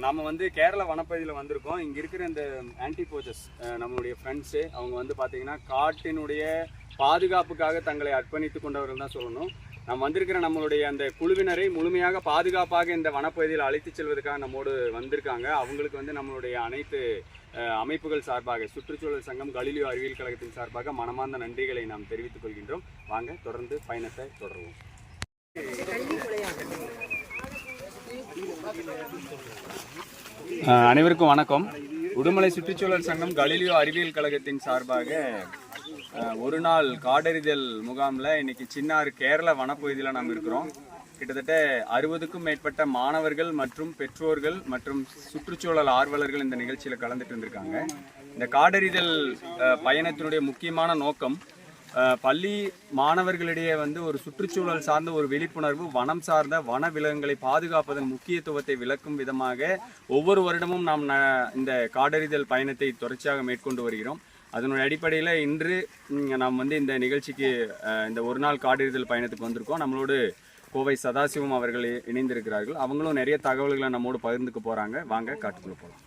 நம்ம வந்து கேரளா வனப்பகுதியில் வந்திருக்கோம். இங்கே இருக்கிற இந்த ஆன்டிபோஜஸ் நம்மளுடைய ஃப்ரெண்ட்ஸு அவங்க வந்து பார்த்தீங்கன்னா காட்டினுடைய பாதுகாப்புக்காக தங்களை அர்ப்பணித்து கொண்டவர்கள் தான் சொல்லணும். நம்ம வந்திருக்கிற நம்மளுடைய அந்த குழுவினரை முழுமையாக பாதுகாப்பாக இந்த வனப்பகுதியில் அழைத்து செல்வதற்காக நம்மோடு வந்திருக்காங்க. அவங்களுக்கு வந்து நம்மளுடைய அனைத்து அமைப்புகள் சார்பாக சுற்றுச்சூழல் சங்கம், கலிலியோ அறிவியல் கழகத்தின் சார்பாக மனமார்ந்த நன்றிகளை நாம் தெரிவித்துக் கொள்கின்றோம். வாங்க தொடர்ந்து பயணத்தை தொடருவோம். அனைவருக்கும் வணக்கம். உடுமலை சுற்றுச்சூழல் சங்கம், கலிலியோ அறிவியல் கழகத்தின் சார்பாக ஒரு நாள் காடறிதல் முகாமில் இன்னைக்கு சின்னாறு கேரள வனப்பகுதியில் நாம் இருக்கிறோம். கிட்டத்தட்ட 60க்கும் மேற்பட்ட மாணவர்கள் மற்றும் பெற்றோர்கள் மற்றும் சுற்றுச்சூழல் ஆர்வலர்கள் இந்த நிகழ்ச்சியில் கலந்துட்டு இருந்திருக்காங்க. இந்த காடறிதல் பயணத்தினுடைய முக்கியமான நோக்கம் பள்ளி மாணவர்களிடையே வந்து ஒரு சுற்றுச்சூழல் சார்ந்த ஒரு விழிப்புணர்வு, வனம் சார்ந்த வன விலங்குகளை பாதுகாப்பதன் முக்கியத்துவத்தை விளக்கும் விதமாக ஒவ்வொரு வருடமும் நாம் இந்த காடறிதல் பயணத்தை தொடர்ச்சியாக மேற்கொண்டு வருகிறோம். அதனுடைய அடிப்படையில் இன்று நாம் வந்து இந்த நிகழ்ச்சிக்கு இந்த ஒரு நாள் காடறிதல் பயணத்துக்கு வந்திருக்கோம். நம்மளோடு கோவை சதாசிவம் அவர்கள் இணைந்திருக்கிறார்கள். அவங்களும் நிறைய தகவல்களை நம்மோடு பகிர்ந்துக்க போகிறாங்க. வாங்க காட்டுக்குள்ளே போகலாம்.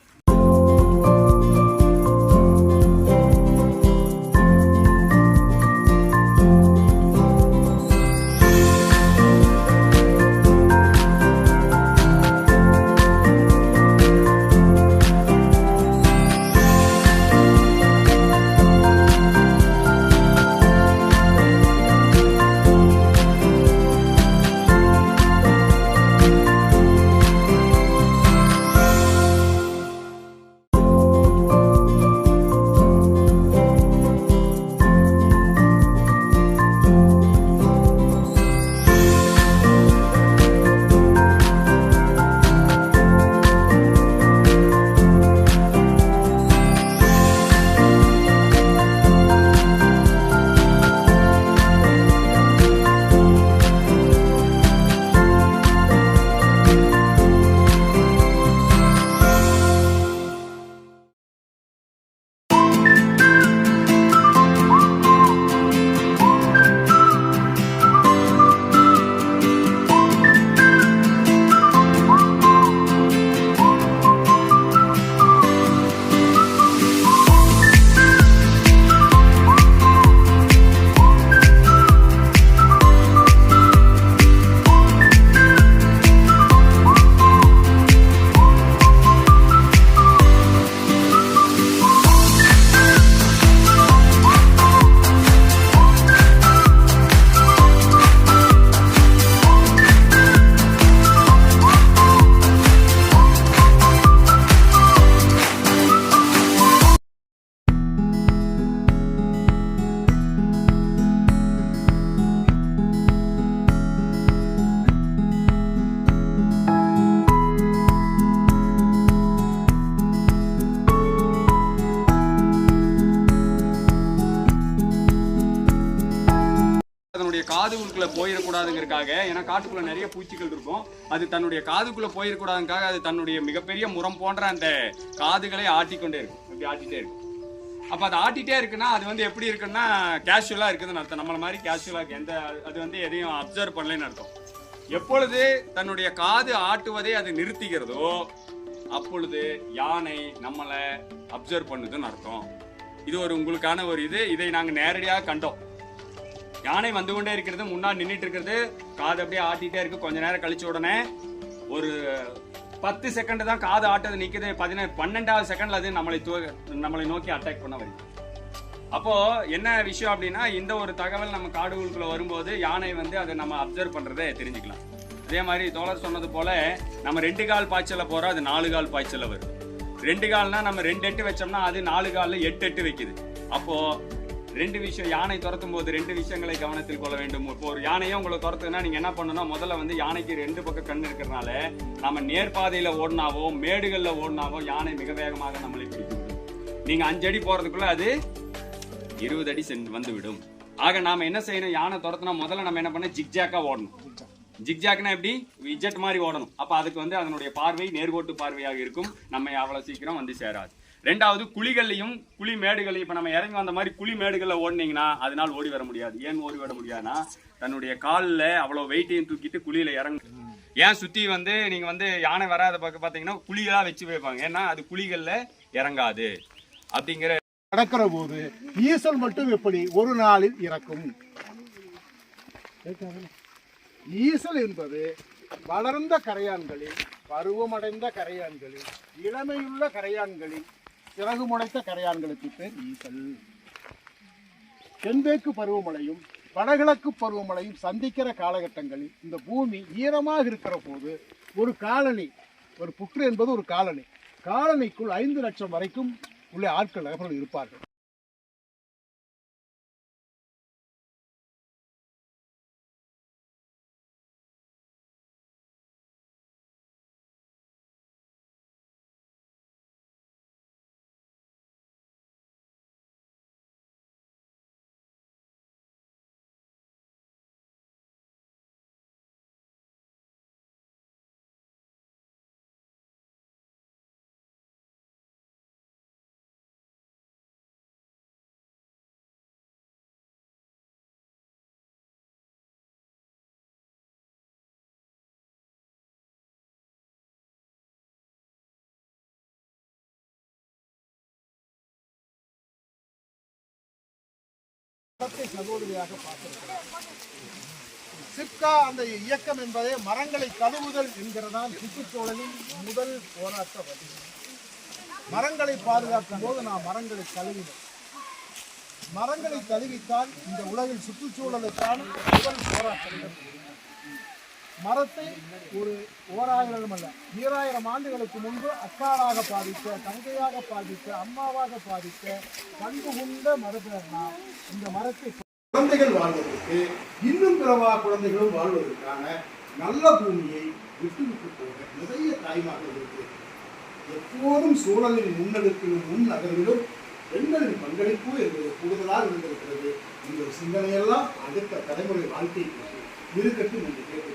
காதுக்குள்ள போயிடக்கூடாதுங்கிறதுக்காக, ஏன்னா காட்டுக்குள்ள நிறைய பூச்சிகள் இருக்கும், அது தன்னுடைய காதுக்குள்ள போயிடக்கூடாதுக்காக அது தன்னுடைய மிகப்பெரிய முறம் போன்ற அந்த காதுகளை ஆட்டிக்கொண்டே இருக்கும். இப்படி ஆட்டிட்டே இருக்கும். அப்ப அது ஆட்டிட்டே இருக்குன்னா அது வந்து எப்படி இருக்குன்னா கேஷுவலா இருக்குதுன்னு அர்த்தம். நம்மள மாதிரி கேஷுவலா அது வந்து எதையும் அப்சர்வ் பண்ணலன்னு அர்த்தம். எப்பொழுது தன்னுடைய காது ஆட்டுவதை அது நிறுத்திக்கிறதோ அப்பொழுது யானை நம்மளை அப்சர்வ் பண்ணுதுன்னு அர்த்தம். இது ஒரு உங்களுக்கான ஒரு இதை நாங்க நேரடியாக கண்டோம். யானை வந்து கொண்டே இருக்கிறது, முன்னாடி நின்றுட்டு இருக்கிறது, காது அப்படியே ஆட்டிகிட்டே இருக்கு. கொஞ்ச நேரம் கழிச்ச உடனே ஒரு 10 செகண்ட் தான் காது ஆட்டது நிற்குது. 12வது செகண்ட்ல அது நம்மளை நோக்கி அட்டாக் பண்ண வருது. அப்போ என்ன விஷயம் அப்படின்னா, இந்த ஒரு தகவல் நம்ம காடுகளுக்குள்ள வரும்போது யானை வந்து அதை நம்ம அப்சர்வ் பண்றதை தெரிஞ்சுக்கலாம். அதே மாதிரி தோழர் சொன்னது போல நம்ம 2 கால் பாய்ச்சல போறோம், அது 4 கால் பாய்ச்சல வருது. 2 கால்னா நம்ம 2 எட்டு வச்சோம்னா அது 4 கால்ல 8 எட்டு வைக்குது. அப்போ 2 விஷயம், யானை துரத்தும் போது 2 விஷயங்களை கவனத்தில் கொள்ள வேண்டும். இப்போ ஒரு யானையே உங்களை துரத்துனா நீங்க என்ன பண்ணணும், முதல்ல வந்து யானைக்கு 2 பக்கம் கண் இருக்கிறதுனால நம்ம நேர்பாதையில ஓடினாவோ மேடுகள்ல ஓடினாவோ யானை மிக வேகமாக நம்மளை பிடிக்கும். நீங்க 5 அடி போறதுக்குள்ள அது 20 அடி வந்து விடும். ஆக நாம என்ன செய்யணும், யானை துரத்துனா முதல்ல நம்ம என்ன பண்ண, ஜிக்ஜாக்கா ஓடணும். ஜிக்ஜாக்னா எப்படி, விஜெட் மாதிரி ஓடணும். அப்ப அதுக்கு வந்து அதனுடைய பார்வை நேர்கோட்டு பார்வையாக இருக்கும், நம்ம அவ்வளவு சீக்கிரம் வந்து சேராது. ரெண்டாவது, குழிகள்லையும் குழி மேடுகளையும் இப்ப நம்ம இறங்கி வந்த மாதிரி குழி மேடுகள்ல ஓடினீங்கன்னா அதனால் ஓடி வர முடியாது. ஏன் ஓடி வர முடியாதுன்னா, தன்னுடைய காலில் அவ்வளவு வெயிட்டையும் தூக்கிட்டு குழியில ஏன் சுற்றி வந்து நீங்கள் வந்து யானை வராத பக்கம் பார்த்தீங்கன்னா குழிகளாக வச்சு வைப்பாங்க, ஏன்னா அது குழிகளில் இறங்காது அப்படிங்கிற. நடக்கிற போது ஈசல் மட்டும் எப்படி ஒரு நாளில் இறக்கும்? ஈசல் என்பது வளர்ந்த கரையான்களில், பருவமடைந்த கரையான்களில், இளமையுள்ள கரையான்களில், சிறகு முளைத்த கரையான்களுக்கு பேர் ஈசல். தென்மேற்கு பருவமழையும் வடகிழக்கு பருவமழையும் சந்திக்கிற காலகட்டங்களில் இந்த பூமி ஈரமாக இருக்கிற போது ஒரு காலனி, ஒரு புற்று என்பது ஒரு காலனிக்குள் 5 லட்சம் வரைக்கும் உள்ள ஆட்கள் அவர்கள் இருப்பார்கள். சகோதரியாக பார்த்திருக்கிறார். சிப்கா அந்த இயக்கம் என்பதே மரங்களை கழுவுதல் என்கிறதான் சுற்றுச்சூழலின் முதல் போராட்ட வழி. மரங்களை பாதுகாக்கும் போது நாம் மரங்களை கழுவினோம். மரங்களை கழுவித்தால் இந்த உலகில் சுற்றுச்சூழலுக்கான முதல் போராட்டம். மரத்தை ஒரு 1000 அல்ல 2000 ஆண்டுகளுக்கு முன்பு அக்காளாக பாதிக்க, தங்கையாக பாதிக்க, அம்மாவாக பாதிக்க பண்பு கொண்ட மரத்தினா இந்த மரத்தை குழந்தைகள் வாழ்வதற்கு, இன்னும் பிறவா குழந்தைகளும் வாழ்வதற்கான நல்ல பூமியை விட்டுவிட்டு போக நிறைய தாய்மார்கள் இருக்கு. எப்போதும் சூழலின் முன்னெடுப்பிலும் முன் நகர்விலும் பெண்களின் பங்களிப்பு என்பது கூடுதலாக இருந்திருக்கிறது. இந்த சிந்தனையெல்லாம் அடுத்த தலைமுறை வாழ்க்கைக்கு இருக்கட்டும் என்று கேட்டு